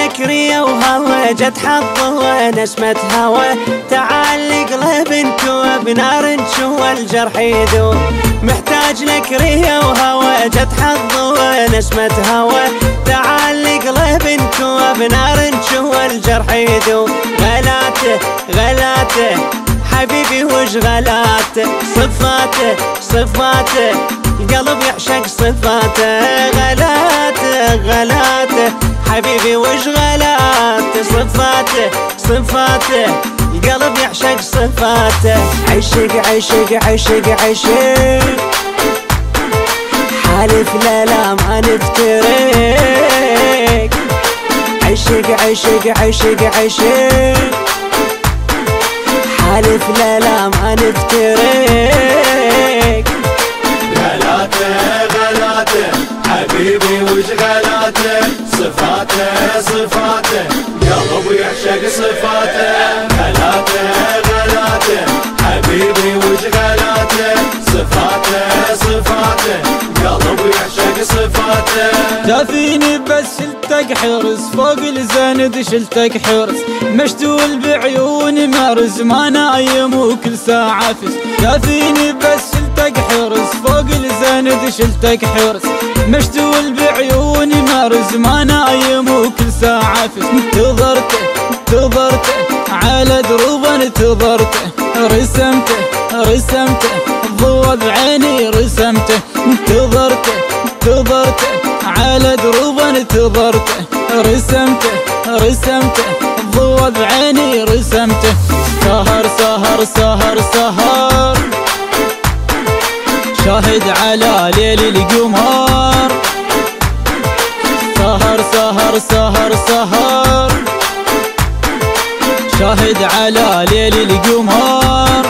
لك ريا وهوى جت حظه نسمة هوى، تعال قلب انكوى بنار نشوى الجرح يذوب. محتاج لك ريا وهوى جت حظه نسمة هوى، تعال قلب انكوى بنار نشوى الجرح يذوب. غلاته غلاته حبيبي وش غلاته، صفاته صفاته القلب يعشق صفاته. غلاته غلاته حبيبي وش غلاته، صفاته صفاته القلب يعشق صفاته. عشق عشق عشق عشق حالف لا لا ما نفترق. عشق عشق عشق عشق حالف لا لا ما نفترق. غلاته غلاته حبيبي وش غلاته، صفاته صفاته قلب يعشق صفاته. غلاته غلاته حبيبي وش غلاته، صفاته صفاته قلب يعشق صفاته. دافيني بس شلتك حرس فوق الزند شلتك حرس، مشتول بعيوني مارس ما نايم وكل ساعة فس. دافيني بس شلتك حرس فوق الزند شلتك حرس، مشتول بعيوني مارس ما نايم وكل ساعة فس. انتظرته انتظرته على دروب انتظرته، رسمته رسمته ضوى بعيني رسمته. انتظرته انتظرته على دروب انتظرته، رسمته رسمته ضوى بعيني رسمته. سهر سهر سهر سهر شاهد على ليل القمر. سهر سهر سهر سهر شاهد على ليل القمر.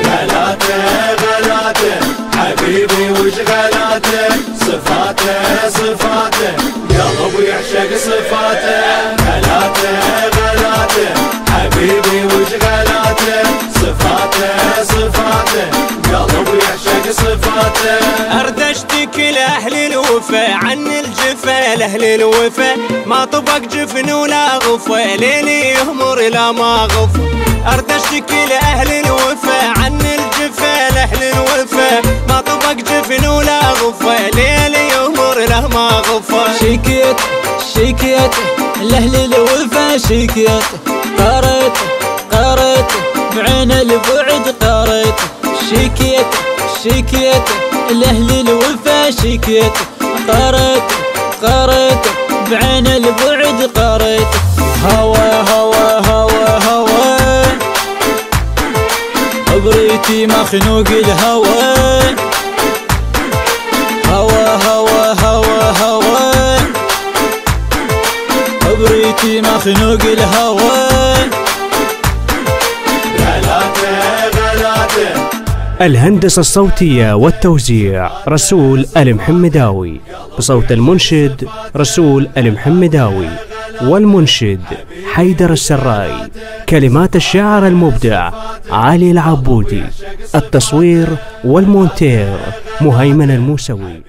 غلاته غلاته حبيبي وش غلاته، صفاته صفاته قلب يعشق صفاته. غلاته غلاته حبيبي وش غلاته، صفاته صفاته قلب يعشق صفاته. أردشتك لأهل الوفا عن الجفا لأهل الوفا، ما طبق جفن ولا غفا ليلي يهمر لا ما غفا. أردشتك لأهل الوفا عن الجفا لأهل الوفا، ما طبق جفن ولا غفا ليلي يهمر لا ما غفا. شكيت شكيت لأهل الوفا شكيت، قريت قريت بعين البعد قريت. شكيت شكيت لأهل الوفا شكيت، قريت قريت بعين البعد قريت. هوى هوى هوى هوى عبريتي مخنوق الهوى. هوى هوى هوى هوى عبريتي مخنوق الهوى. غلاته غلاته. الهندسة الصوتية والتوزيع رسول المحمداوي، بصوت المنشد رسول المحمداوي، والمنشد حيدر السراي. كلمات الشاعر المبدع علي العبودي، التصوير والمونتير مهيمن الموسوي.